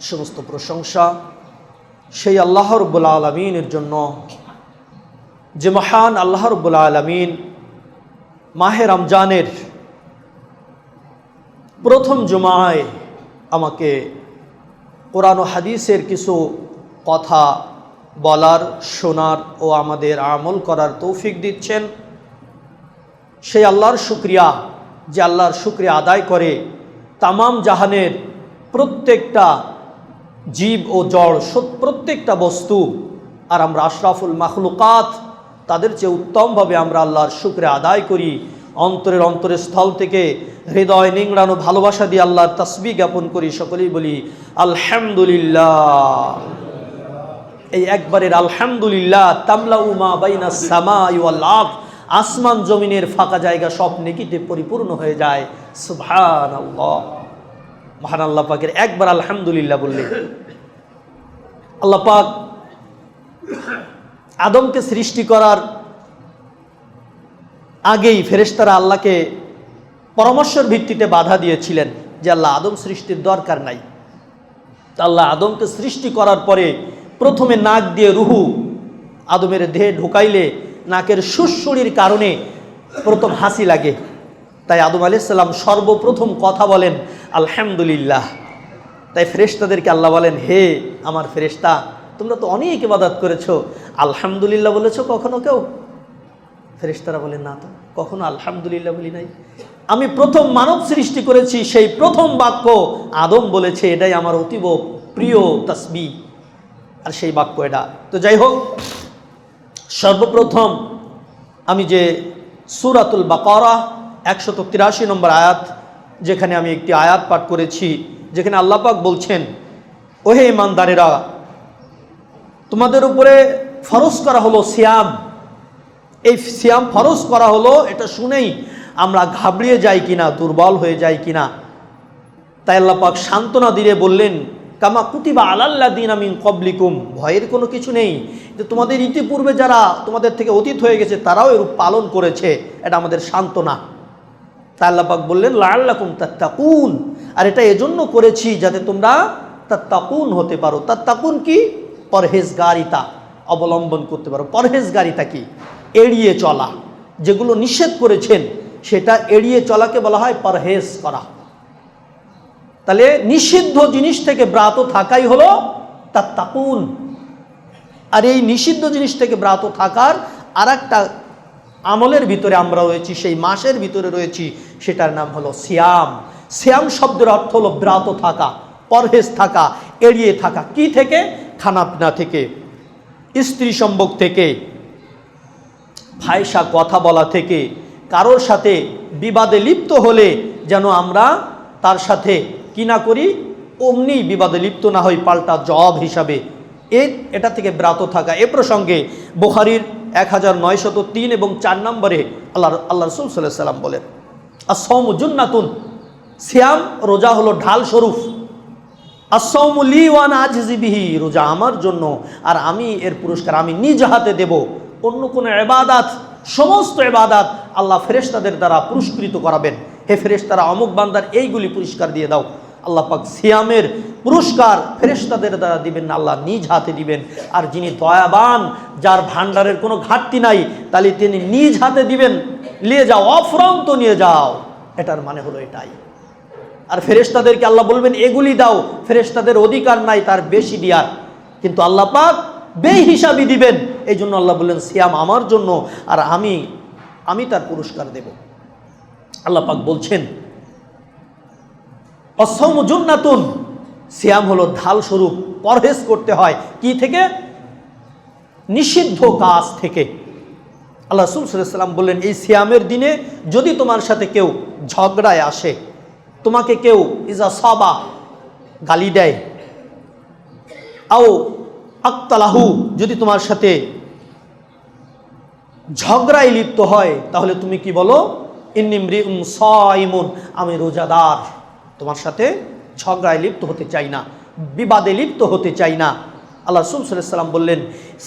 সমস্ত প্রশংসা সেই আল্লাহ রাব্বুল আলামিনের জন্য, যে মহান আল্লাহ রাব্বুল আলামিন মাহে রমজানের প্রথম জুমায় আমাকে কোরআন ও হাদিসের কিছু কথা বলার, শোনার ও আমাদের আমল করার তৌফিক দিচ্ছেন। সেই আল্লাহর শুকরিয়া, যে আল্লাহর শুকরিয়া আদায় করে তামাম জাহানের প্রত্যেকটা জীব ও জড়, প্রত্যেকটা বস্তু, আর আমরা আশরাফুল মাখলুকাত, তাদের চেয়ে উত্তমভাবে আমরা আল্লাহর শুকরিয়া আদায় করি। অন্তরের স্থল থেকে হৃদয় নিংড়ানো ভালোবাসা দিয়ে আল্লাহর তাসবিহ জ্ঞাপন করি। সকলেই বলি আলহামদুলিল্লাহ। এই একবারের আলহামদুলিল্লাহ তামলাউ মা বাইনাস সামাই ওয়াল আরদ, আসমান জমিনের ফাঁকা জায়গা সব নেকিতে পরিপূর্ণ হয়ে যায়। সুবহানাল্লাহ। মহান আল্লাহ পাকের একবার আলহামদুলিল্লাহ বললে, আল্লাহ পাক আদমকে সৃষ্টি করার আগেই ফেরেশতারা আল্লাহকে পরামর্শের ভিত্তিতে বাধা দিয়েছিলেন যে আল্লাহ, আদম সৃষ্টির দরকার নাই। আল্লাহ আদমকে সৃষ্টি করার পরে প্রথমে নাক দিয়ে রুহু আদমের দেহে ঢুকাইলে নাকের সুরসুরির কারণে প্রথম হাসি লাগে। তাই আদম আলাইহিস সালাম সর্বপ্রথম কথা বলেন আলহামদুলিল্লাহ। তাই ফেরেশতাদেরকে আল্লাহ বলেন, হে আমার ফেরেশতা, তোমরা তো অনেক ইবাদত করেছো, আলহামদুলিল্লাহ বলেছো কখনো কেউ? ফেরেশতারা বলেন, না তো, কখনো আলহামদুলিল্লাহ বলি নাই। আমি প্রথম মানব সৃষ্টি করেছি, সেই প্রথম বাক্য আদম বলেছে, এটাই আমার অতীব প্রিয় তাসবিহ, আর সেই বাক্য এটা। তো যাই হোক, সর্বপ্রথম আমি যে সূরাতুল বাকারা 183 নম্বর আয়াত, যেখানে আমি একটি আয়াত পাঠ করেছি, যেখানে আল্লাহ পাক বলছেন, ওহে ইমানদারেরা, তোমাদের উপরে ফরজ করা হলো সিয়াম। এই সিয়াম ফরজ করা হলো, এটা শুনেই আমরা ঘাবড়িয়ে যাই কিনা, দুর্বল হয়ে যাই কিনা। তাই আল্লাহ পাক সান্ত্বনা দিয়ে বললেন, কামা কুতিবা আলাল্লাযিনা মিন ক্বাবলিকুম, ভয়ের কোনো কিছু নেই, যে তোমাদের ইতিপূর্বে যারা তোমাদের থেকে অতীত হয়ে গেছে তারাও এরূপ পালন করেছে, এটা আমাদের সান্ত্বনা। তাই আল্লাহ পাক বললেন লাআল্লাকুম তাত্তাকুন, আর এটা এজন্য করেছি যাতে তোমরা তাত্তাকুন হতে পারো। তাত্তাকুন কি? পরহেজগারিতা অবলম্বন করতে পারো। পরহেজগারিতা কি? এড়িয়ে চলা। যেগুলো নিষেধ করেছেন সেটা এড়িয়ে চলাকে বলা হয় পরহেজ করা। তাহলে নিষিদ্ধ জিনিস থেকে ব্রাত থাকাই হলো তাত্তাকুন। আর এই নিষিদ্ধ জিনিস থেকে ব্রাত থাকার আর একটা আমলের ভিতরে আমরা রয়েছি, সেই মাসের ভিতরে রয়েছি, সেটার নাম হলো সিয়াম। সিয়াম শব্দের অর্থ হলো ব্রাত থাকা, পরহেজ থাকা, এড়িয়ে থাকা। কি থেকে? খানাপিনা থেকে, স্ত্রী সম্ভোগ থেকে, ফায়সা কথা বলা থেকে, কারোর সাথে বিবাদে লিপ্ত হলে যেন আমরা তার সাথে কি না করি, অমনি বিবাদে লিপ্ত না হই, পাল্টা জবাব হিসাবে এটা থেকে ব্রাত থাকা। এ প্রসঙ্গে বুখারীর 1903 এবং 4 নম্বরে আল্লাহ রাসূল সাল্লাল্লাহু আলাইহি ওয়াসাল্লাম বলেন, আস-সাওমু জুন্নাতুন, সিয়াম রোজা হলো ঢাল স্বরূপ। আস-সাওমু লি ওয়া আনা আজজি বিহি, রোজা আমার জন্য আর আমি এর পুরস্কার আমি নিজ হাতে দেব। অন্য কোনো ইবাদত, সমস্ত ইবাদত আল্লাহ ফেরেশতাদের দ্বারা পুরস্কৃত করাবেন। হে ফেরেশতারা, অমুক বান্দার এইগুলি পুরস্কার দিয়ে দাও। আল্লাহ পাক সিয়ামের পুরস্কার ফেরেশতাদের দ্বারা দিবেন না, আল্লাহ নিজ হাতে দিবেন। আর যিনি দয়াবান, যার ভান্ডারের কোনো ঘাটতি নাই, তাহলে তিনি নিজ হাতে দিবেন, নিয়ে যাও, অফুরন্ত নিয়ে যাও। এটার মানে হলো এটাই। আর ফেরেশতাদেরকে আল্লাহ বলবেন এগুলি দাও, ফেরেশতাদের অধিকার নাই তার বেশি দেওয়ার, কিন্তু আল্লাহ পাক বেহিসাবি দিবেন। এই জন্য আল্লাহ বললেন সিয়াম আমার জন্য আর আমি তার পুরস্কার দেব। আল্লাহ পাক বলছেন আস-সাওমু জুন্নাতুন, সিয়াম হলো ঢাল স্বরূপ। পরহেজ করতে হয় কি থেকে? নিষিদ্ধ কাজ থেকে। আল্লাহ রাসূল সাল্লাল্লাহু আলাইহি ওয়াসাল্লাম বললেন, এই সিয়ামের দিনে যদি তোমার সাথে কেউ ঝগড়ায় আসে, তোমাকে কেউ ইজা সাবা গালি দেয়, আও আক্তালাহু, যদি তোমার সাথে ঝগড়ায় লিপ্ত হয়, তাহলে তুমি কি বলো? ইন্নী ইমরিউন সাইমুন, আমি রোজাদার, তোমার সাথে ঝগড়ায় লিপ্ত হতে চাই না, বিবাদে লিপ্ত হতে চাই না। আল্লাহ রাসূল সাল্লাল্লাহু আলাইহি ওয়াসাল্লাম বললেন,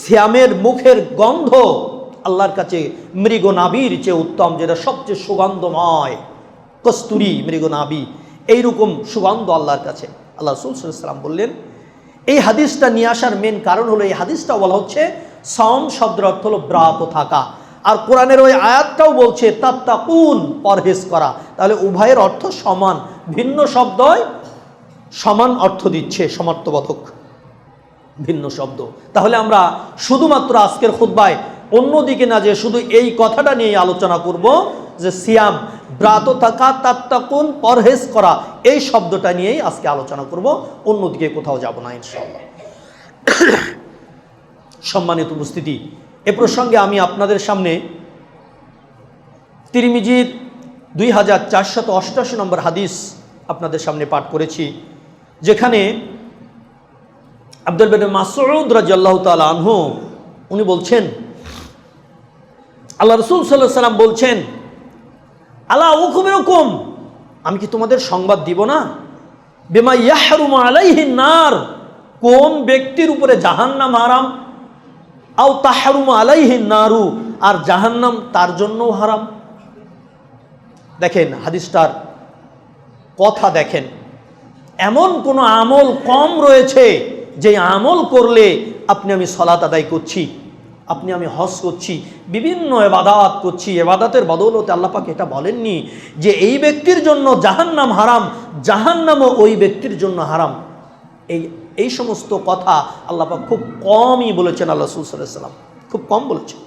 সিয়ামের মুখের গন্ধ আল্লাহর কাছে মৃগনাভির চেয়ে উত্তম, যেটা সবচেয়ে সুগন্ধময়, কস্তুরী মৃগনাভি, এইরকম সুগন্ধ আল্লাহর কাছে। আল্লাহ রাসূল সাল্লাল্লাহু আলাইহি ওয়াসাল্লাম বললেন, এই হাদিসটা নিয়ে আসার মেন কারণ হলো, এই হাদিসটা বলা হচ্ছে সাওম শব্দের অর্থ হলো ব্রাত থাকা, আর কোরআনের ওই আয়াতটাও বলছে তাত্তাকুন, পরহেজ করা। তাহলে উভয়ের অর্থ সমান, ভিন্ন শব্দই সমান অর্থ দিচ্ছে, সমার্থবোধক ভিন্ন শব্দ। তাহলে আমরা শুধুমাত্র আজকের খুতবায় অন্যদিকে না যে শুধু এই কথাটা নিয়ে আলোচনা করব যে সিয়াম, ব্রাত থাকা, তাত্তাকুন, পরহেজ করা, এই শব্দটা নিয়েই আজকে আলোচনা করব, অন্যদিকে কোথাও যাব না ইনশাআল্লাহ। সম্মানিত উপস্থিতি, এ প্রসঙ্গে আমি আপনাদের সামনে তিরমিজির 2488 নম্বর হাদিস আপনাদের সামনে পাঠ করেছি, যেখানে আব্দুল বিন মাসউদ রাদিয়াল্লাহু তাআলা আনহু উনি বলছেন, আল্লাহ রাসূল সাল্লাল্লাহু আলাইহি ওয়াসাল্লাম বলছেন, আলা উখবিরুকুম, আমি কি তোমাদের সংবাদ দিব না, বিমা ইয়াহরুমু আলাইহিন নার, কোন ব্যক্তির উপরে জাহান্নাম হারাম, আও তাহরুমু আলাইহিন নারু, আর জাহান্নাম তার জন্যও হারাম। দেখেন হাদিসটার কথা, দেখেন এমন কোন আমল কম রয়েছে যে আমল করলে আপনি আমি সালাত আদায় করছি, আপনি আমি হজ করছি, বিভিন্ন ইবাদত করছি, ইবাদতের বদৌলতে আল্লাহ পাক এটা বলেননি যে এই ব্যক্তির জন্য জাহান্নাম হারাম, জাহান্নামও ওই ব্যক্তির জন্য হারাম। এই সমস্ত কথা আল্লাহ পাক খুব কমই বলেছেন, আল্লাহ রাসূল সাল্লাল্লাহু আলাইহি ওয়াসাল্লাম খুব কম বলেছেন।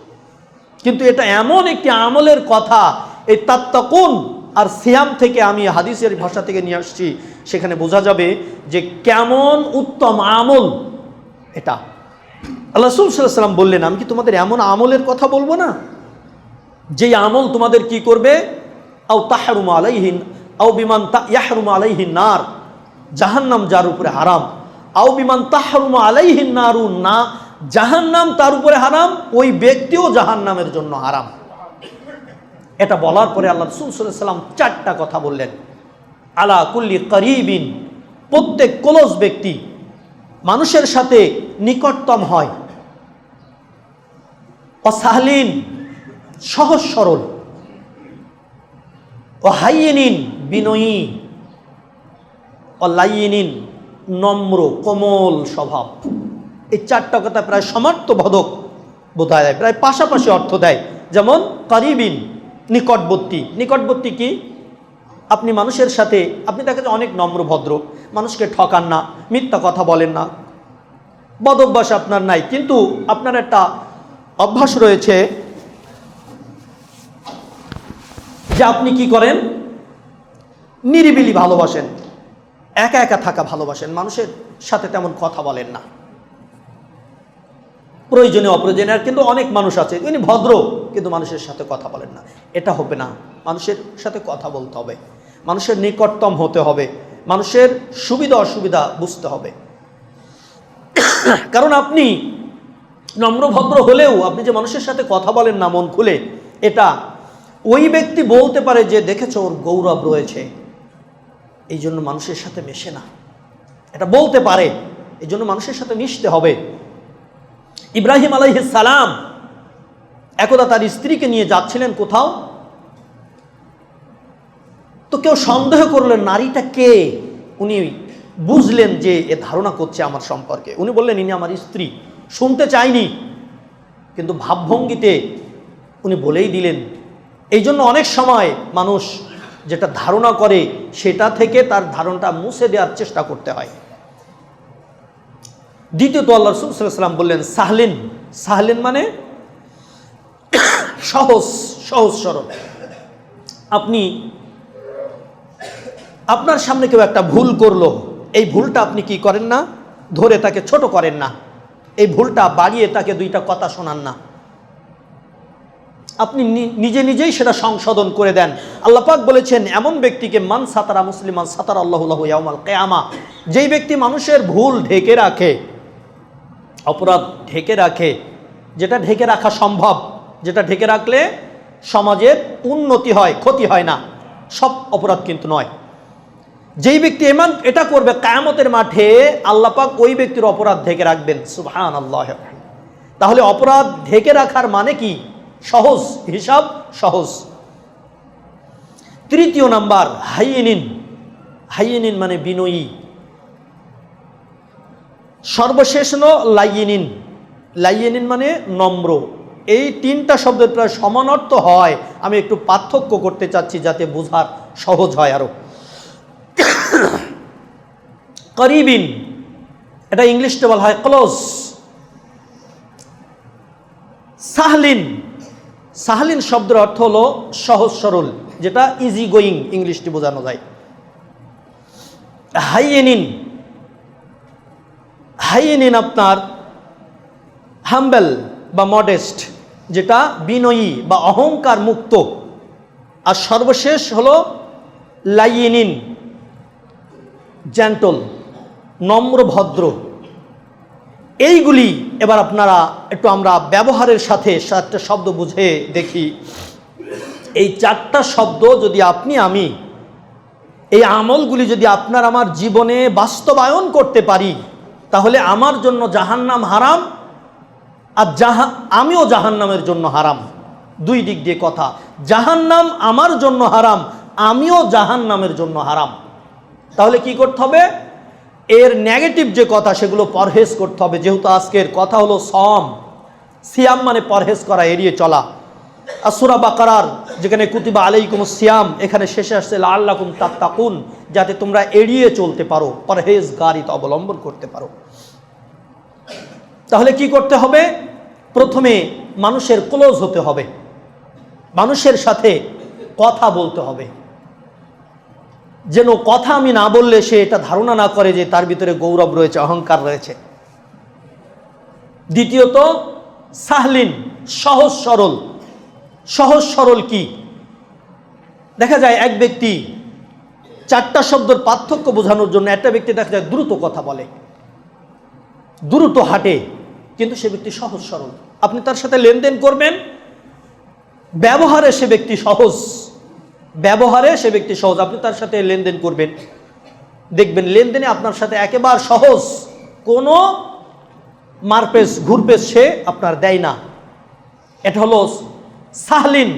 কিন্তু এটা এমন একটি আমলের কথা, এই তাত্তাকুন আর সিয়াম থেকে আমি হাদিসের ভাষা থেকে নিয়ে আসছি, সেখানে বোঝা যাবে যে কেমন উত্তম আমল এটা। আল্লাহ রাসূল সাল্লাল্লাহু আলাইহি ওয়াসাল্লাম বললেন, আমি কি তোমাদের এমন আমলের কথা বলবো না যেই আমল তোমাদের কি করবে, আও তাহরুমু আলাইহিন, আও বিমান ইয়াহরুমু আলাইহিন নার, জাহান্নাম যার উপরে হারাম, আও বিমান তাহরুমু আলাইহিন নারু, না জাহান্নাম তার উপরে হারাম, ওই ব্যক্তিও জাহান্নামের জন্য হারাম। এটা বলার পরে আল্লাহ রাসূল সাল্লাল্লাহু আলাইহি ওয়াসাল্লাম 4টা কথা বললেন। আলা কুল্লি করিবিন, প্রত্যেক ক্লোজ ব্যক্তি, মানুষের সাথে নিকটতম হয়, অসাহলিন, সহজ সরল, ও হাইয়িনিন, বিনয়ী, ও লাইয়িনিন, নম্র কোমল স্বভাব। এই 4টা কথা প্রায় সমার্থবোধক বোঝায় দেয়, প্রায় পাশাপাশি অর্থ দেয়। যেমন করিবিন, নিকটবর্তী। নিকটবর্তী কি, আপনি মানুষের সাথে, আপনি দেখেন অনেক নম্র ভদ্র, মানুষকে ঠকান না, মিথ্যা কথা বলেন না, বদ অভ্যাস আপনার নাই, কিন্তু আপনার একটা অভ্যাস রয়েছে যে আপনি কি করেন, নিরিবিলি ভালোবাসেন, একা একা থাকা ভালোবাসেন, মানুষের সাথে তেমন কথা বলেন না, প্রয়োজনীয় অপ্রয়োজনীয়। কিন্তু অনেক মানুষ আছে উনি ভদ্র কিন্তু মানুষের সাথে কথা বলেন না, এটা হবে না। মানুষের সাথে কথা বলতে হবে, মানুষের নিকটতম হতে হবে, মানুষের সুবিধা অসুবিধা বুঝতে হবে। কারণ আপনি নম্রভদ্র হলেও আপনি যে মানুষের সাথে কথা বলেন না মন খুলে, এটা ওই ব্যক্তি বলতে পারে যে দেখেছো ওর গৌরব রয়েছে, এই জন্য মানুষের সাথে মেশে না, এটা বলতে পারে, এই জন্য মানুষের সাথে মিশতে হবে। ইব্রাহিম আলাইহিস সালাম একদা তার স্ত্রীকে নিয়ে যাচ্ছিলেন কোথাও, তো কেউ সন্দেহ করলেন নারীটা কে। উনি বুঝলেন যে এ ধারণা করছে আমার সম্পর্কে, উনি বললেন ইনি আমার স্ত্রী। শুনতে চাইনি, কিন্তু ভাবভঙ্গিতে উনি বলেই দিলেন। এই জন্য অনেক সময় মানুষ যেটা ধারণা করে সেটা থেকে তার ধারণাটা মুছে দেওয়ার চেষ্টা করতে হয়। দ্বিতীয়ত আল্লাহ রাসূল সাল্লাল্লাহু আলাইহি ওয়াসাল্লাম বললেন সাহলিন। সাহলিন মানে সহজ, সহজ সরল। আপনি, আপনার সামনে কেউ একটা ভুল করলো, এই ভুলটা আপনি কি করেন না, ধরে তাকে ছোট করেন না, এই ভুলটা বাড়িয়ে তাকে 2টা কথা শোনান না, আপনি নিজে নিজেই সেটা সংশোধন করে দেন। আল্লাহ পাক বলেছেন এমন ব্যক্তিকে মান সাতারা মুসলিমান সাতারা আল্লাহু লাহু ইয়াউমাল কিয়ামা, যেই ব্যক্তি মানুষের ভুল ঢেকে রাখে, অপরাধ ঢেকে রাখে, যেটা ঢেকে রাখা সম্ভব, যেটা ঢেকে রাখলে সমাজের উন্নতি হয়, ক্ষতি হয় না, সব অপরাধ কিন্তু নয়। যেই ব্যক্তি এটা করবে, কিয়ামতের মাঠে আল্লাহ পাক ওই ব্যক্তির অপরাধ ঢেকে রাখবেন। সুবহানাল্লাহ। তাহলে অপরাধ ঢেকে রাখার মানে কি? সহজ, হিসাব সহজ। তৃতীয় নাম্বার হাইয়িনিন, হাইয়েনিন মানে বিনয়ী, সর্বশেষ হলো লাইয়েনিন। লাইয়েনিন মানে নম্র। এই তিনটা শব্দের প্রায় সমান অর্থ হয়, আমি একটু পার্থক্য করতে চাচ্ছি যাতে বোঝার সহজ হয় আরো। করিবিন, এটা ইংলিশে বলা হয় ক্লোজ। সাহলিন, সাহলিন শব্দের অর্থ হলো সহজ সরল, যেটা ইজি গোয়িং ইংলিশটি বোঝানো যায়। হাইয়েনিন, হাইয়েনিন আপনার হাম্বেল বা মডেস্ট, যেটা বিনয়ী বা অহংকার মুক্ত। আর সর্বশেষ হলো লাইয়েনিন, জেন্টল, নম্র ভদ্র। এইগুলি এবার আপনারা একটু আমরা ব্যবহারের সাথে চারটা শব্দ বুঝে দেখি। এই চারটা শব্দ যদি আপনি আমি এই আমলগুলি যদি আপনার আমার জীবনে বাস্তবায়ন করতে পারি, তাহলে আমার জন্য জাহান্নাম হারাম, আর আমিও জাহান্নামের জন্য হারাম। দুই দিক দিয়ে কথা, জাহান্নাম আমার জন্য হারাম, আমিও জাহান্নামের জন্য হারাম। তাহলে কি করতে হবে? এর নেগেটিভ যে কথা সেগুলো পরহেজ করতে হবে। যেহেতু আজকের কথা হলো সম, সিয়াম মানে পরহেজ করা, এড়িয়ে চলা। আর সূরা বাকারার যেখানে কুতিবা আলাইকুমুস সিয়াম, এখানে শেষে আসছে লাআল্লাকুম তাত্তাকুন, যাতে তোমরা এড়িয়ে চলতে পারো, পরহেজগারিতা অবলম্বন করতে পারো। তাহলে কি করতে হবে? প্রথমে মানুষের ক্লোজ হতে হবে, মানুষের সাথে কথা বলতে হবে, যেন কথা আমি না বললে সে এটা ধারণা না করে যে তার ভিতরে গৌরব রয়েছে, অহংকার রয়েছে। দ্বিতীয়ত সাহলিন, সহজ সরল। সহজ সরল কি? দেখা যায় এক ব্যক্তি, চারটা শব্দের পার্থক্য বোঝানোর জন্য, একটা ব্যক্তি দেখা যায় দ্রুত কথা বলে, দ্রুত হাঁটে, কিন্তু সে ব্যক্তি সহজ সরল। আপনি তার সাথে লেনদেন করবেন, ব্যবহারে সে ব্যক্তি সহজ, ব্যবহারে সে ব্যক্তি সহজ। আপনি তার সাথে লেনদেন করবেন, দেখবেন লেনদেনে আপনার সাথে একেবারে সহজ, কোনো মারপেস ঘুরপেস সে আপনার দেয় না। এটা হলো সাহলিন,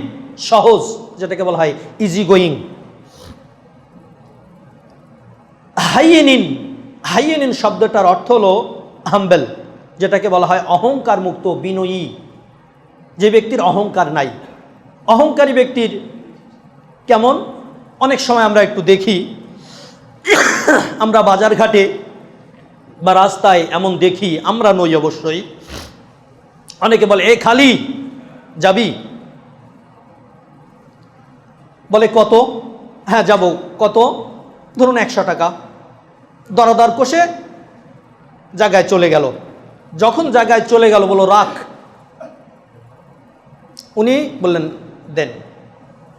সহজ, যেটাকে বলা হয় ইজি গোয়িং। হাইয়েনিন, হাইয়েনিন শব্দটার অর্থ হলো হাম্বেল, যেটাকে বলা হয় অহংকার মুক্ত, বিনয়ী, যে ব্যক্তির অহংকার নাই। অহংকারী ব্যক্তির কেমন? অনেক সময় আমরা একটু দেখি, আমরা বাজারঘাটে বা রাস্তায় এমন দেখি, আমরা নই অবশ্যই, অনেকে বলে এ খালি যাবি, বলে কত? হ্যাঁ যাব। কত? ধরুন 100 টাকা। দরদার কষে জায়গায় চলে গেল। যখন জায়গায় চলে গেল বলো রাখ, উনি বললেন দেন,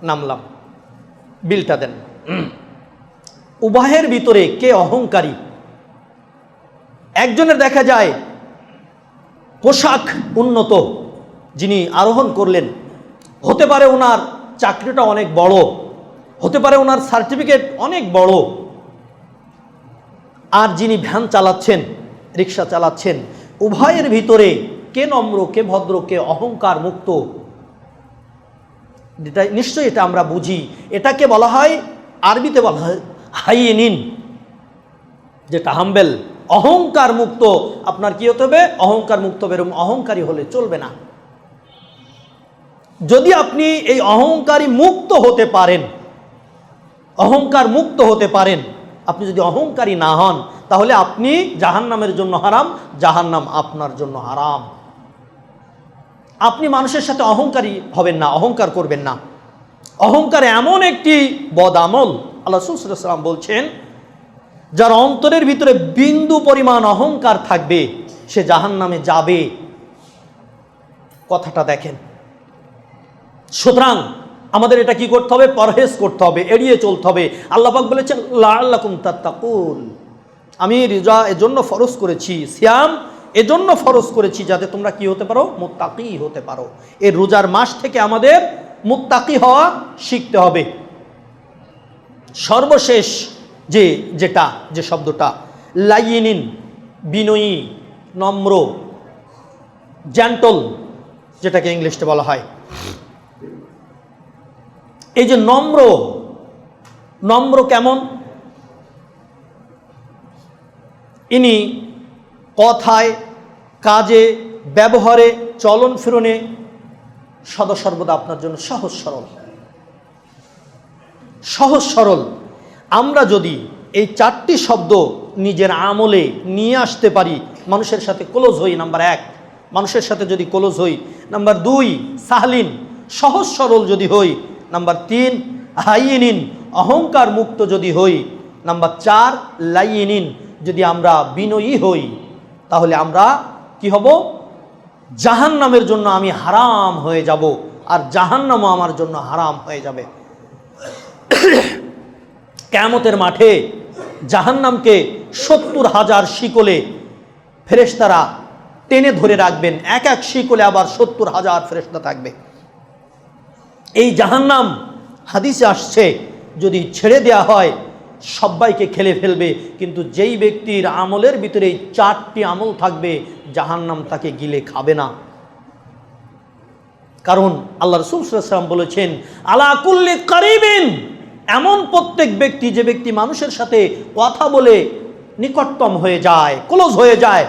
নামলাম, বিলটা দেন। উভয়ের ভিতরে কে অহংকারী? একজনের দেখা যায় পোশাক উন্নত, যিনি আরোহণ করলেন, হতে পারে ওনার চাকরিটা অনেক বড়, হতে পারে ওনার সার্টিফিকেট অনেক বড়, আর যিনি ভ্যান চালাচ্ছেন, রিক্সা চালাচ্ছেন, উভয়ের ভিতরে কে নম্র, কে ভদ্র, কে অহংকার মুক্ত? নিশ্চয়ই এটা আমরা বুঝি। এটাকে বলা হয়, আরবিতে বলা হয় হাইয়েনিন, যেটা হাম্বেল, অহংকার মুক্ত। আপনার কি হতে হবে? অহংকার মুক্ত। বেরম অহংকারী হলে চলবে না। যদি আপনি এই অহংকারী মুক্ত হতে পারেন, অহংকার মুক্ত হতে পারেন, আপনি যদি অহংকারী না হন, তাহলে আপনি জাহান্নামের জন্য হারাম, জাহান্নাম আপনার জন্য হারাম। আপনি মানুষের সাথে অহংকারী হবেন না, অহংকার করবেন না। অহংকার এমন একটি বদ আমল, আল্লাহ রাসূল সাল্লাল্লাহু আলাইহি ওয়াসাল্লাম বলছেন, যার অন্তরের ভিতরে বিন্দু পরিমাণ অহংকার থাকবে সে জাহান্নামে যাবে। কথাটা দেখেন। সুতরাং আমাদের এটা কি করতে হবে? পরহেজ করতে হবে, এড়িয়ে চলতে হবে। আল্লাহ পাক বলেছেন লাআল্লাকুম তাত্তাকুন, আমি রোজা এজন্য ফরজ করেছি, সিয়াম এজন্য ফরজ করেছি যাতে তোমরা কি হতে পারো? মুত্তাকি হতে পারো। এই রোজার মাস থেকে আমাদের মুত্তাকি হওয়া শিখতে হবে। সর্বশেষ যে শব্দটা লাইয়েনিন, বিনয়ী, নম্র, জেন্টল, যেটাকে ইংলিশে বলা হয়। এই যে নম্র, নম্র কেমন? ইনি কথায়, কাজে, ব্যবহারে, চলন ফিরনে সদা সর্বদা আপনার জন্য সহজ সরল। সহজ সরল। আমরা যদি এই 4টি শব্দ নিজের আমলে নিয়ে আসতে পারি, মানুষের সাথে ক্লোজ হই, নাম্বার 1, মানুষের সাথে যদি ক্লোজ হই, নাম্বার 2 সাহলিন, সহজ সরল যদি হই, নাম্বার 3 হাইয়িনিন, অহংকার মুক্ত যদি হই, নাম্বার 4 লাইয়িনিন, যদি আমরা বিনয়ী হই, তাহলে আমরা কি হব? জাহান্নামের জন্য আমি হারাম হয়ে যাব, আর জাহান্নামও আমার জন্য হারাম হয়ে যাবে। কিয়ামতের মাঠে জাহান্নামকে 70,000 শিকলে ফেরেশতারা টেনে ধরে রাখবেন। এক এক শিকলে আবার 70,000 ফেরেশতা থাকবে। এই জাহান্নাম হাদিসে আসছে যদি ছেড়ে দেয়া হয় সবাইকে খেলে ফেলবে, কিন্তু যেই ব্যক্তির আমলের ভিতরে 4টি আমল থাকবে জাহান্নাম তাকে গিলে খাবে না। কারণ আল্লাহ রাসূল সাল্লাল্লাহু আলাইহি ওয়াসাল্লাম বলেছেন, আলা কুল্লি কারিবিন, এমন প্রত্যেক ব্যক্তি যে ব্যক্তি মানুষের সাথে কথা বলে নিকটতম হয়ে যায়, ক্লোজ হয়ে যায়,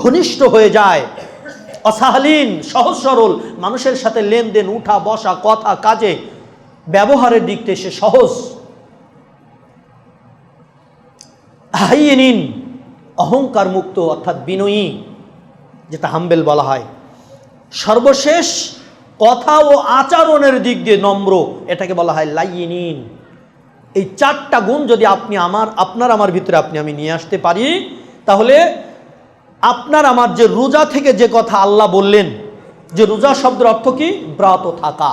ঘনিষ্ঠ হয়ে যায়, অসাহলিন, সহজ সরল, মানুষের সাথে লেনদেন, উঠা বসা, কথা, কাজে, ব্যবহারের দিক থেকে সে সহজ, হাইয়িনিন, অহংকার মুক্ত অর্থাৎ বিনয়ী, যেটা হাম্বেল বলা হয়, সর্বশেষ কথা ও আচরণের দিক দিয়ে নম্র, এটাকে বলা হয় লাইয়িনিন। এই 4টা গুণ যদি আপনার আমার ভিতরে আমি নিয়ে আসতে পারি, তাহলে আপনার আমার যে রোজা থেকে যে কথা আল্লাহ বললেন, যে রোজা শব্দের অর্থ কি? ব্রত থাকা।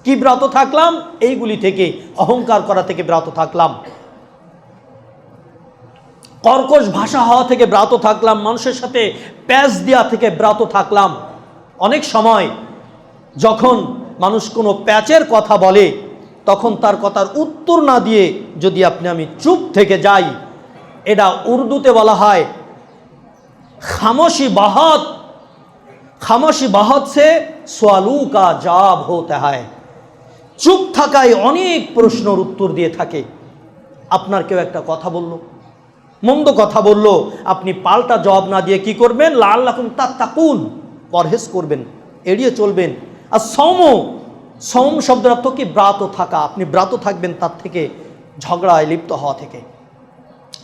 কি ব্রত থাকলাম? এইগুলি থেকে, অহংকার করা থেকে ব্রত থাকলাম, কর্কশ ভাষা হওয়া থেকে ব্রত থাকলাম, মানুষের সাথে প্যাঁচ দেওয়া থেকে ব্রত থাকলাম। অনেক সময় যখন মানুষ কোনো প্যাচের কথা বলে, তখন তার কথার উত্তর না দিয়ে যদি আমি চুপ থেকে যাই, এটা উর্দুতে বলা হয় খামোশি বাহত। খামোশি বাহত সে সওয়ালু কা জবাব হতে হয়। চুপ থাকায় অনেক প্রশ্নের উত্তর দিয়ে থাকে। আপনার কেউ একটা কথা বলল, মন্দ কথা বলল, আপনি পাল্টা জবাব না দিয়ে কি করবেন? লাআল্লাকুম তাত্তাকুন, পরহেজ করবেন, এড়িয়ে চলবেন। আর সৌম শব্দের অর্থ কি? ব্রত থাকা। আপনি ব্রত থাকবেন তার থেকে, ঝগড়ায় লিপ্ত হওয়া থেকে।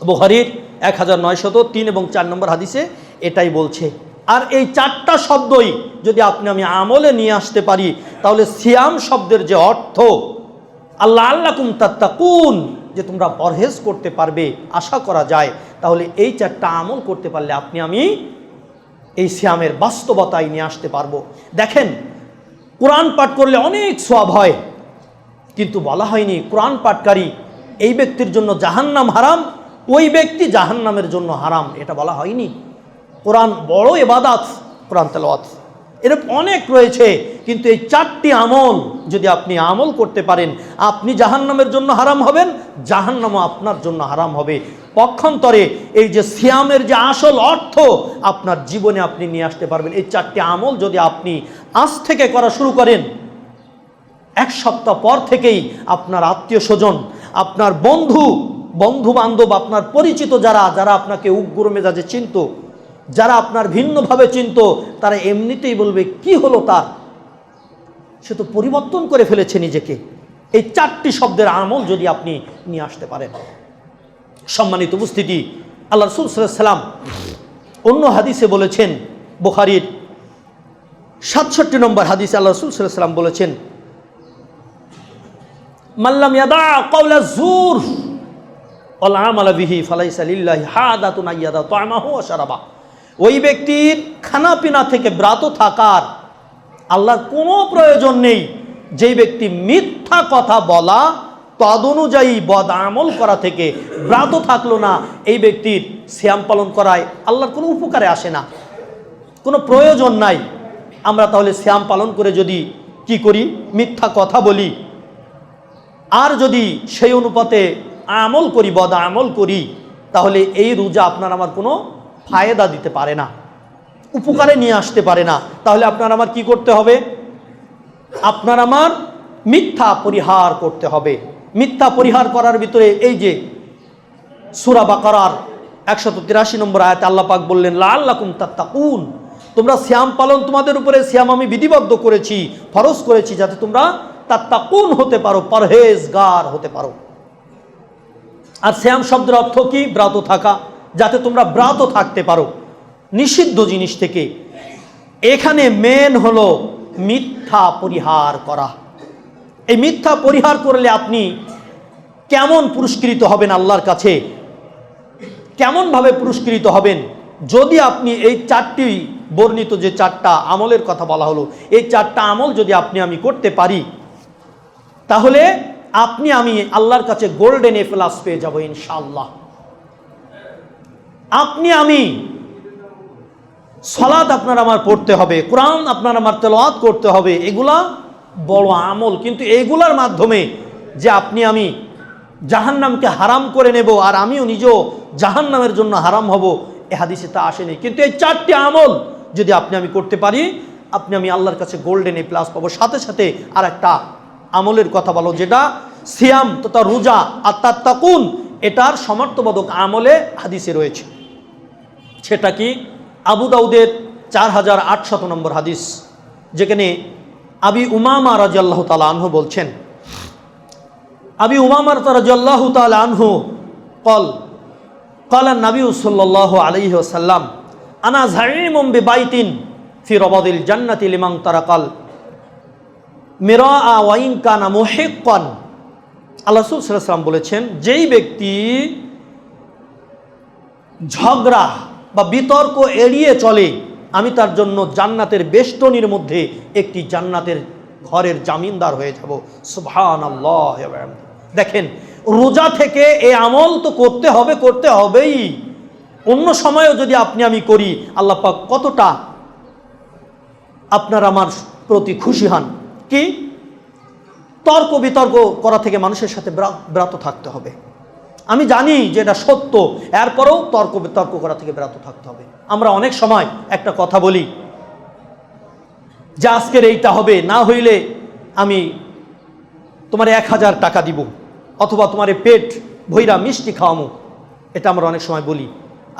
বুখারীর 1903 এবং 4 নম্বর হাদিসে এটাই বলছে। আর এই 4টা শব্দই যদি আমি আমলে নিয়ে আসতে পারি, তাহলে সিয়াম শব্দের যে অর্থ, লাআল্লাকুম তাত্তাকুন, যে তোমরা পরহেজ করতে পারবে, আশা করা যায়, তাহলে এই 4টা আমল করতে পারলে আমি এই সিয়ামের বাস্তবতায় নিয়ে আসতে পারবো। দেখেন, কোরআন পাঠ করলে অনেক সওয়াব হয়, কিন্তু বলা হয়নি কোরআন পাঠকারী এই ব্যক্তির জন্য জাহান্নাম হারাম, ওই ব্যক্তি জাহান্নামের জন্য হারাম, এটা বলা হয়নি। কোরআন বড় ইবাদত, কোরআন তেলাওয়াত এরকম অনেক রয়েছে, কিন্তু এই 4টি আমল যদি আপনি আমল করতে পারেন, আপনি জাহান্নামের জন্য হারাম হবেন, জাহান্নামও আপনার জন্য হারাম হবে। পক্ষান্তরে এই যে সিয়ামের যে আসল অর্থ আপনার জীবনে আপনি নিয়ে আসতে পারবেন। এই 4টি আমল যদি আপনি আজ থেকে করা শুরু করেন, 1 সপ্তাহ পর থেকেই আপনার আত্মীয় স্বজন, আপনার বন্ধু বান্ধব, আপনার পরিচিত যারা আপনাকে উগ্র মেজাজে চিনত, যারা আপনার ভিন্নভাবে চিনত, তারা এমনিতেই বলবে কি হলো তার, সে তো পরিবর্তন করে ফেলেছে নিজেকে। এই 4টি শব্দের আমল যদি আপনি নিয়ে আসতে পারেন। সম্মানিত উপস্থিতি, আল্লাহ রাসূল সাল্লাল্লাহু আলাইহি ওয়াসাল্লাম অন্য হাদিসে বলেছেন, বুখারীর 67 নম্বর হাদিসে আল্লাহ রাসূল সাল্লাল্লাহু আলাইহি ওয়াসাল্লাম বলেছেন, মাল্লাম ইয়াদা কাওলা যুর ওয়াল আমালা বিহি ফালাইসা লিল্লাহি হাদাতুন আইয়াদা তা'মাহু ওয়া শারাবা। ওই ব্যক্তির খানাপিনা থেকে ব্রত থাকার আল্লাহর কোনো প্রয়োজন নেই। যেই ব্যক্তি মিথ্যা কথা বলা, তদনুযায়ী বদ আমল করা থেকে ব্রত থাকলো না, এই ব্যক্তির সিয়াম পালন করায় আল্লাহর কোনো উপকারে আসে না, কোনো প্রয়োজন নাই। আমরা তাহলে সিয়াম পালন করে যদি কি করি? মিথ্যা কথা বলি, আর যদি সেই অনুপাতে আমল করি, বদ আমল করি, তাহলে এই রোজা আপনার আমার কোনো ফায়দা দিতে পারে না, উপকারে নিয়ে আসতে পারে না। তাহলে আপনার আমার কি করতে হবে? আপনার আমার মিথ্যা পরিহার করতে হবে। মিথ্যা পরিহার করার ভিতরে এই যে সূরা বাকারার 183 নম্বর আয়াতে আল্লাহ পাক বললেন লাআল্লাকুম তাত্তাকুন, তোমরা সিয়াম পালন, তোমাদের উপরে সিয়াম আমি বিধিবদ্ধ করেছি, ফরজ করেছি, যাতে তোমরা তাত্তাকুন হতে পারো, পরহেজগার হতে পারো। আর সিয়াম শব্দের অর্থ কি? ব্রত থাকা, যাতে তোমরা ব্রত থাকতে পারো নিষিদ্ধ জিনিস থেকে। এখানে মেন হলো মিথ্যা পরিহার করা। এই মিথ্যা পরিহার করলে আপনি কেমন পুরস্কৃত হবেন আল্লাহর কাছে, কেমনভাবে পুরস্কৃত হবেন? যদি আপনি এই চারটি বর্ণিত যে চারটা আমলের কথা বলা হলো, এই চারটা আমল যদি আপনি আমি করতে পারি, তাহলে আপনি আমি আল্লাহর কাছে গোল্ডেন এ প্লাস পেয়ে যাব ইনশাআল্লাহ। আপনি আমি সালাত আপনার আমার পড়তে হবে, কোরআন আপনার আমার তেলাওয়াত করতে হবে, এগুলা বড় আমল। কিন্তু এগুলার মাধ্যমে যে আপনি আমি জাহান্নামকে হারাম করে নেব আর আমিও নিজেও জাহান্নামের জন্য হারাম হব, এ হাদিসে তা আসেনি। কিন্তু এই চারটি আমল যদি আপনি আমি করতে পারি, আপনি আমি আল্লাহর কাছে গোল্ডেন এ প্লাস পাবো। সাথে সাথে আর একটা আমলের কথা বলো, যেটা সিয়াম তথা রোজা আর তাত্তাকুন, এটার সমর্থবোধক আমলে হাদিসে রয়েছে। সেটা কি? আবু দাউদের 4800 নম্বর হাদিস, যেখানে আবি উমামা রাদিয়াল্লাহু তাআলা আনহু বলছেন, আবি উমামা রাদিয়াল্লাহু তাআলা আনহু قال قال النبي صلى الله عليه وسلم انا زعيم ببيت في رباط الجنة لمن ترك المراء وإن كان محقا। আল্লাহ রাসূল সাল্লাল্লাহু আলাইহি ওয়াসাল্লাম বলেছেন, যেই ব্যক্তি ঝগড়া বা বিতর্ক এড়িয়ে চলে, আমি তার জন্য জান্নাতের বেষ্টনীর মধ্যে একটি জান্নাতের ঘরের জামিনদার হয়ে যাব। সুবহানাল্লাহ। দেখেন, রোজা থেকে এই আমল তো করতে হবে, করতে হবেই। অন্য সময়েও যদি আপনি আমি করি, আল্লাহ পাক কতটা আপনার আমার প্রতি খুশি হন। কি? তর্ক বিতর্ক করা থেকে মানুষের সাথে ব্রত থাকতে হবে। আমি জানি যে এটা সত্য, এরপরেও তর্ক বিতর্ক করা থেকে ব্রত থাকতে হবে। আমরা অনেক সময় একটা কথা বলি যে আজকের এইটা হবে, না হইলে আমি তোমার 1000 টাকা দিব, অথবা তোমার পেট ভইরা মিষ্টি খাওয়ামো। এটা আমরা অনেক সময় বলি।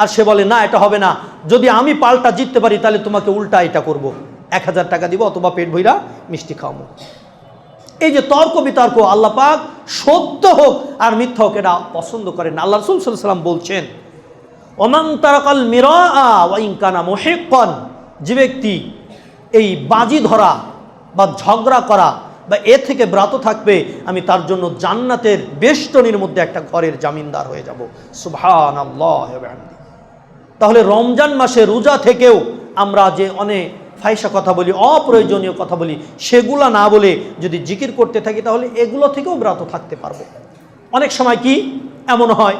আর সে বলে না, এটা হবে না, যদি আমি পাল্টা জিততে পারি তাহলে তোমাকে উল্টা এটা করব, 1000 টাকা দিব অথবা পেট ভইরা মিষ্টি খাওয়ামো। এই যে তর্ক বিতর্ক, আল্লাহ পাক সত্য হোক আর মিথ্যা হোক এটা পছন্দ করেন। আল্লাহ রাসূল সাল্লাল্লাহু আলাইহি ওয়াসাল্লাম বলছেন, ওমান তারাকাল মিরাআ ওয়া ইন কানা মুহিক্কান, যে ব্যক্তি এই বাজি ধরা বা ঝগড়া করা বা এ থেকে ব্রত থাকবে, আমি তার জন্য জান্নাতের বেষ্টনীর মধ্যে একটা ঘরের জামিনদার হয়ে যাব। সুবহানাল্লাহ ওয়া বিহামদিহি। তাহলে রমজান মাসে রোজা থেকেও আমরা যে অনেক ফাইসা কথা বলি, অপ্রয়োজনীয় কথা বলি, সেগুলা না বলে যদি জিকির করতে থাকি, তাহলে এগুলো থেকেও ব্রত থাকতে পারবো। অনেক সময় কি এমন হয়,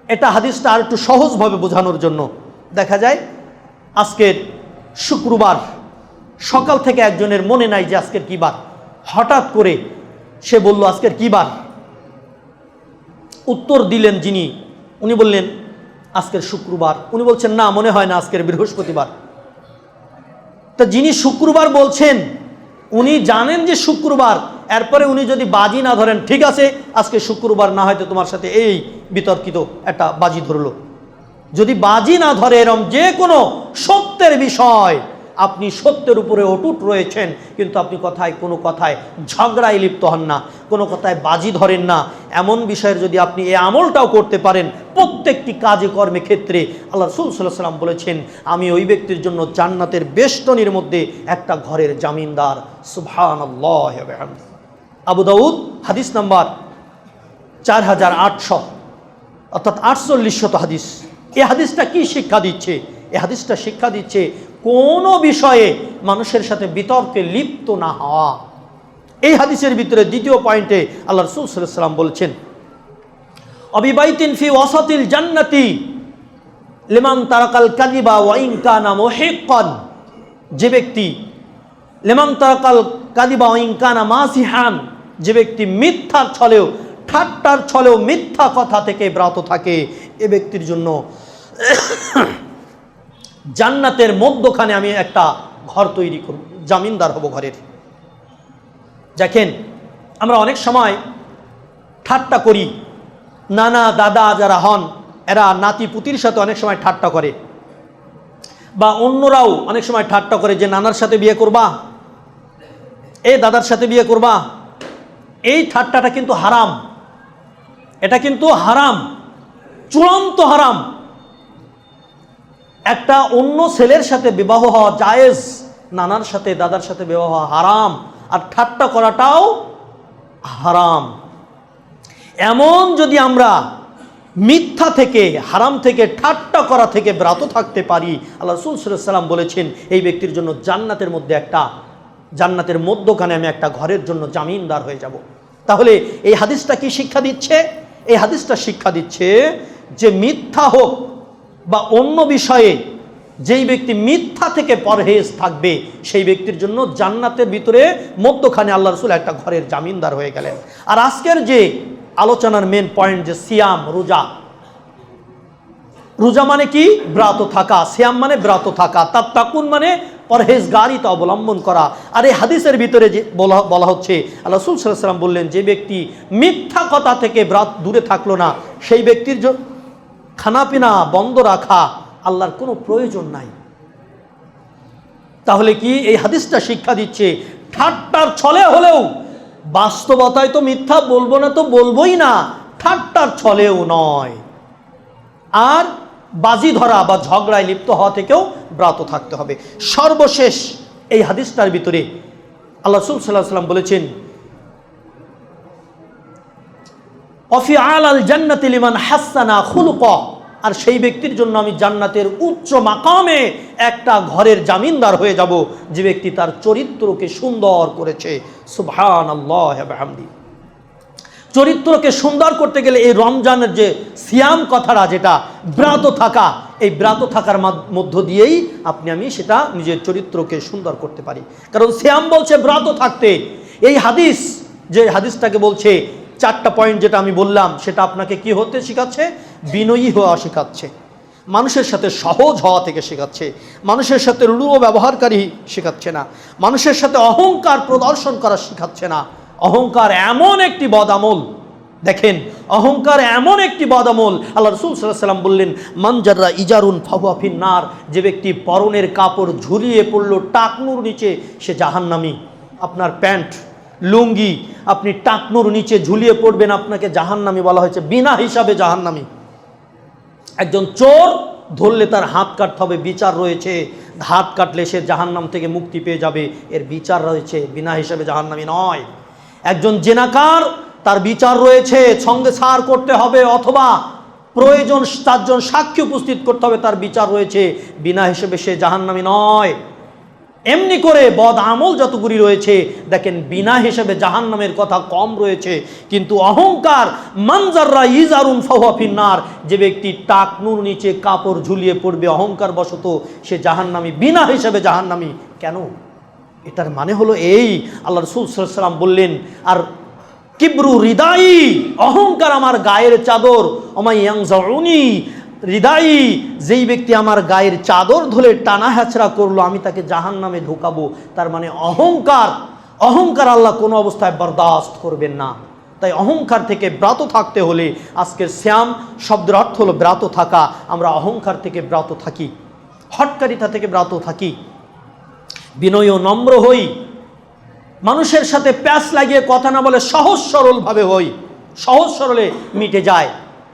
এটা হাদিসটা আর একটু সহজভাবে বোঝানোর জন্য দেখা যায়, আজকের শুক্রবার সকাল থেকে একজনের মনে নাই যে আজকের কি বার, হঠাৎ করে সে বলল আজকের কি বার। উত্তর দিলেন যিনি, উনি বললেন আজকের শুক্রবার। উনি বলছেন না, মনে হয় না, আজকের বৃহস্পতিবার। তা যিনি শুক্রবার বলছেন উনি জানেন যে শুক্রবার, এরপরে উনি যদি বাজি না ধরেন, ঠিক আছে আজকে শুক্রবার, না হয়তো তোমার সাথে এই বিতর্কিত একটা বাজি ধরলো। যদি বাজি না ধরে, এরম যে কোনো সত্যের বিষয়, আপনি সত্যের উপরে অটুট রয়েছেন, কিন্তু আপনি কোনো কথায় ঝগড়ায় লিপ্ত হন না, কোনো কথায় বাজি ধরেন না, এমন বিষয়ের যদি আপনি এই আমলটাও করতে পারেন, প্রত্যেকটি কাজে কর্মে ক্ষেত্রে আল্লাহ রাসূল সাল্লাল্লাহু আলাইহি ওয়াসাল্লাম বলেছেন, আমি ওই ব্যক্তির জন্য জান্নাতের বেষ্টনীর মধ্যে একটা ঘরের জামিনদার। সুবহানাল্লাহ ওয়া বিহামদিহি। আবু দাউদ হাদিস নাম্বার 4800, অর্থাৎ 4800 হাদিস। এই হাদিসটা কি শিক্ষা দিচ্ছে? এই হাদিসটা শিক্ষা দিচ্ছে কোনো বিষয়ে মানুষের সাথে বিতর্কে লিপ্ত না হওয়া। এই হাদিসের ভিতরে দ্বিতীয় পয়েন্টে আল্লাহ রাসূল সাল্লাল্লাহু আলাইহি ওয়াসাল্লাম বলছেন, আবিবাইতিন ফি ওয়াসাতিল জান্নাতি লিমান তারাকাল কাযিবা ওয়া ইন কানা মুহিক্কান, যে ব্যক্তি লিমান তারাকাল কাযিবা ওয়া ইন কানা মাসিহান, যে ব্যক্তি মিথ্যার ছলেও ঠাট্টার ছলেও মিথ্যা কথা থেকে ব্রত থাকে, এ ব্যক্তির জন্য জান্নাতের মধ্যখানে আমি একটা ঘর তৈরি করব, জামিনদার হব ঘরের। দেখেন, আমরা অনেক সময় ঠাট্টা করি, নানা দাদা যারা হন এরা নাতি পুতির সাথে অনেক সময় ঠাট্টা করে, বা অন্যরাও অনেক সময় ঠাট্টা করে যে নানার সাথে বিয়ে করবা, এ দাদার সাথে বিয়ে করবা। এই ঠাট্টাটা কিন্তু হারাম, এটা কিন্তু হারাম, চূড়ান্ত হারাম। একটা অন্য ছেলের সাথে বিবাহ হওয়া জায়েজ, নানার সাথে দাদার সাথে বিবাহ হওয়া হারাম, আর ঠাট্টা করাটাও হারাম। এমন যদি আমরা মিথ্যা থেকে, হারাম থেকে, ঠাট্টা করা থেকে বিরত থাকতে পারি, আল্লাহ রাসূল সাল্লাল্লাহু আলাইহি ওয়াসাল্লাম বলেছেন এই ব্যক্তির জন্য জান্নাতের মধ্যে একটা, জান্নাতের মধ্যখানে আমি একটা ঘরের জন্য জামিনদার হয়ে যাব। তাহলে এই হাদিসটা কি শিক্ষা দিচ্ছে? এই হাদিসটা শিক্ষা দিচ্ছে যে মিথ্যা হোক বা অন্য বিষয়ে যেই ব্যক্তি মিথ্যা থেকে পরহেজ থাকবে সেই ব্যক্তির জন্য জান্নাতের ভিতরে মধ্যখানে আল্লাহ রাসূল একটা ঘরের জামিনদার হয়ে গেলেন। আর আজকের যে আলোচনার মেন পয়েন্ট, যে সিয়াম, রোজা। রোজা মানে কি? ব্রত থাকা। সিয়াম মানে ব্রত থাকা। তাত্তাকুন মানে পরহেজগারিতা অবলম্বন করা। আর এই হাদিসের ভিতরে যে বলা হচ্ছে, আল্লাহ রাসূল সাল্লাল্লাহু আলাইহি ওয়াসাল্লাম বললেন যে ব্যক্তি মিথ্যা কথা থেকে দূরে থাকলো না, সেই ব্যক্তির খানাপিনা বন্ধ রাখা আল্লাহর কোনো প্রয়োজন নাই। তাহলে কি এই হাদিসটা শিক্ষা দিচ্ছে ঠাট্টার ছলে হলেও, বাস্তবতায় তো মিথ্যা বলবো না, তো বলবোই না, ঠাট্টার ছলেও নয়। আর বাজি ধরা বা ঝগড়ায় লিপ্ত হওয়া থেকেও ব্রত থাকতে হবে। সর্বশেষ এই হাদিসটার ভিতরে আল্লাহ রাসূল সাল্লাল্লাহু আলাইহি ওয়াসাল্লাম বলেছেন অফি আলাল জান্নাতি লিমান হাসানা খুলুকা, আর সেই ব্যক্তির জন্য আমি জান্নাতের উচ্চ মাকামে একটা ঘরের জামিনদার হয়ে যাব যে ব্যক্তি তার চরিত্রকে সুন্দর করেছে। সুবহানাল্লাহ ওয়া বিহামদিহি। চরিত্রকে সুন্দর করতে গেলে এই রমজানের যে সিয়াম কথাটা, যেটা ব্রত থাকা, এই ব্রত থাকার মধ্য দিয়েই আপনি আমি সেটা নিজের চরিত্রকে সুন্দর করতে পারি। কারণ সিয়াম বলছে ব্রত থাকতে। এই হাদিস, যে হাদিসটাকে বলছে, চারটা পয়েন্ট যেটা আমি বললাম, সেটা আপনাকে কি হতে শেখাচ্ছে? বিনয়ী হওয়া শেখাচ্ছে, মানুষের সাথে সহজ হওয়া থেকে শেখাচ্ছে, মানুষের সাথে রূঢ় ব্যবহারকারী শেখাচ্ছে না, মানুষের সাথে অহংকার প্রদর্শন করা শেখাচ্ছে না। অহংকার এমন একটি বদামল, দেখেন অহংকার এমন একটি বদামল, আল্লাহ রাসূল সাল্লাল্লাহু আলাইহি ওয়াসাল্লাম বললেন মান জাররা ইজারুন ফাহুয়া ফিন্নার, যে ব্যক্তি পরনের কাপড় ঝুলিয়ে পড়লো টাকনুর নিচে, সে জাহান্নামী। আপনার প্যান্ট, লুঙ্গি আপনি টাকনুর নিচে ঝুলিয়ে পড়বেন, আপনাকে জাহান্নামী বলা হয়েছে, বিনা হিসাবে জাহান্নামী। একজন চোর ধরলে তার হাত কাটতে হবে, বিচার রয়েছে। হাত কাটলে সে জাহান্নাম থেকে মুক্তি পেয়ে যাবে, এর বিচার রয়েছে, বিনা হিসাবে জাহান্নামী নয়। একজন জেনাকার, তার বিচার রয়েছে, সঙ্গে সার করতে হবে, অথবা প্রয়োজন 4 জন সাক্ষী উপস্থিত করতে হবে, তার বিচার রয়েছে, বিনা হিসেবে সে জাহান্নামী নয়। এমনি করে বদ আমল যতগুলি রয়েছে দেখেন বিনা হিসেবে জাহান্নামের কথা কম রয়েছে। কিন্তু অহংকার, মানজাররা ইজারুন ফাহুয়া ফিন্নার, যে ব্যক্তি টাকনুর নিচে কাপড় ঝুলিয়ে পড়বে অহংকার বশত, সে জাহান্নামী, বিনা হিসেবে জাহান্নামী। কেন? এটার মানে হলো এই, আল্লাহ রাসূল সাল্লাল্লাহু আলাইহি ওয়াসাল্লাম বললেন আর কিবরু হৃদাই, অহংকার আমার গায়ের চাদর, অমাই ইয়াংজাউনি হৃদাই, যেই ব্যক্তি আমার গায়ের চাদর ধরে টানা হেঁচড়া করলো আমি তাকে জাহান্নামে ঢোকাবো। তার মানে অহংকার, অহংকার আল্লাহ কোনো অবস্থায় বরদাস্ত করবেন না। তাই অহংকার থেকে ব্রত থাকতে হলে, আজকের শ্যাম শব্দের অর্থ হলো ব্রত থাকা, আমরা অহংকার থেকে ব্রত থাকি, হটকারিতা থেকে ব্রত থাকি, বিনয় ও নম্র হই, মানুষের সাথে প্যাঁচ লাগিয়ে কথা না বলে সহজ সরলভাবে হই, সহজ সরলে মিটে যায়।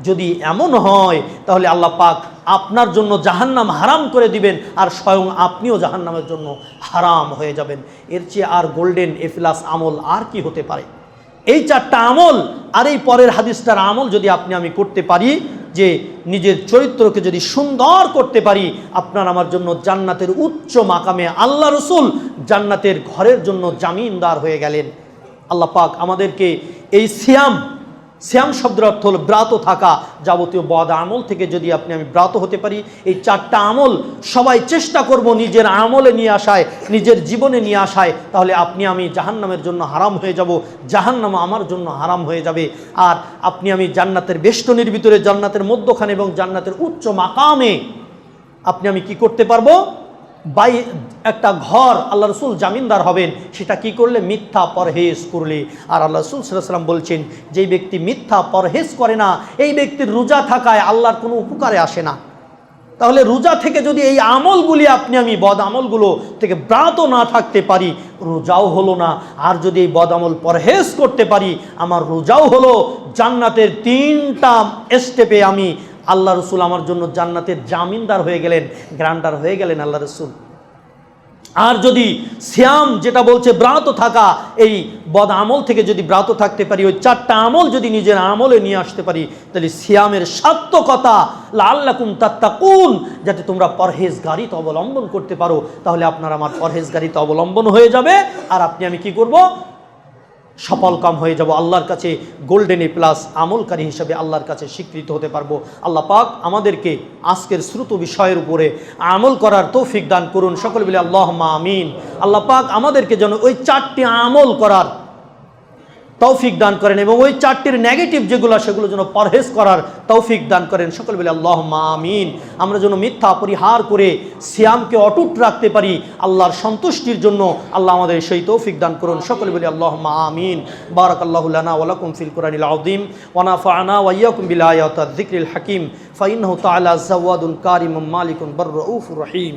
যদি এমন হয় তাহলে আল্লাহ পাক আপনার জন্য জাহান্নাম হারাম করে দিবেন, আর স্বয়ং আপনিও জাহান্নামের জন্য হারাম হয়ে যাবেন। এর চেয়ে আর গোল্ডেন এফলাস আমল আর কি হতে পারে? এই 4টা আমল আর এই পরের হাদিসটার আমল যদি আপনি আমি করতে পারি, যে নিজের চরিত্রকে যদি সুন্দর করতে পারি, আপনার আমার জন্য জান্নাতের উচ্চ মাকামে আল্লাহ রাসূল জান্নাতের ঘরের জন্য জামিনদার হয়ে গেলেন। আল্লাহ পাক আমাদেরকে এই সিয়াম শব্দের অর্থ হলো ব্রত থাকা, যাবতীয় বদ আমল থেকে যদি আপনি আমি ব্রত হতে পারি, এই 4টা আমল সবাই চেষ্টা করব নিজের আমলে নিয়ে আসায়, নিজের জীবনে নিয়ে আসায়, তাহলে আপনি আমি জাহান্নামের জন্য হারাম হয়ে যাব, জাহান্নাম আমার জন্য হারাম হয়ে যাবে। আর আপনি আমি জান্নাতের বেষ্টনীর ভিতরে, জান্নাতের মধ্যখানে এবং জান্নাতের উচ্চ মাকামে আপনি আমি কি করতে পারবো? বাই একটা ঘর আল্লাহ রসুল জামিনদার হবেন, সেটা কি করলে? মিথ্যা পরহেজ করলে। আর আল্লাহ রসুল সাল্লাল্লাহু আলাইহি ওয়াসাল্লাম বলছেন, যেই ব্যক্তি মিথ্যা পরহেজ করে না, এই ব্যক্তির রোজা থাকায় আল্লাহর কোনো উপকারে আসে না। তাহলে রোজা থেকে যদি এই আমলগুলি আপনি আমি বদ আমলগুলো থেকে ব্রাত না থাকতে পারি, রোজাও হলো না। আর যদি এই বদ আমল পরহেজ করতে পারি, আমার রোজাও হলো। জান্নাতের 3টা স্টেপে আমি আল্লাহ রসুল আমার জন্য জান্নাতের জামিনদার হয়ে গেলেন, গ্রান্টার হয়ে গেলেন আল্লাহ রসুল। আর যদি সিয়াম যেটা বলছে ব্রাত থাকা, এই বদ আমল থেকে যদি ব্রাত থাকতে পারি, ওই 4টা আমল যদি নিজের আমলে নিয়ে আসতে পারি, তাহলে সিয়ামের সার্থকতা, লাআল্লাকুম তাত্তাকুন, যাতে তোমরা পরহেজগারিতা অবলম্বন করতে পারো, তাহলে আপনার আমার পরহেজগারিতা অবলম্বন হয়ে যাবে। আর আপনি আমি কি করব? সফল কাম হয়ে যাব, আল্লাহর কাছে গোল্ডেন এ প্লাস আমলকারী হিসেবে আল্লাহর কাছে স্বীকৃত হতে পারবো। আল্লাহ পাক আমাদেরকে আজকের শ্রুত বিষয়ের উপরে আমল করার তৌফিক দান করুন। সকলে বলে আল্লাহুম্মা আমিন। আল্লাহ পাক আমাদেরকে যেন ওই 4টি আমল করার তৌফিক দান করেন, এবং ওই 4টির নেগেটিভ যেগুলো, সেগুলো যেন পরহেজ করার তৌফিক দান করেন। সকলে বলে আল্লাহুম্মা আমিন। আমরা যেন মিথ্যা পরিহার করে সিয়ামকে অটুট রাখতে পারি আল্লাহর সন্তুষ্টির জন্য। আল্লাহ আমাদের সেই তৌফিক দান করুন। সকলে বলে আল্লাহুম্মা আমিন। বারাকাল্লাহু লানা ওয়া লাকুম ফিল কুরআনিল আযীম ওয়া নাফা'না ওয়া ইয়্যাকুম বিল আয়াতিয যিকরিল হাকীম ফা ইন্নাহু তাআলা জাওয়াদুন কারিমুম মালিকুন বাররাউফুর রহিম।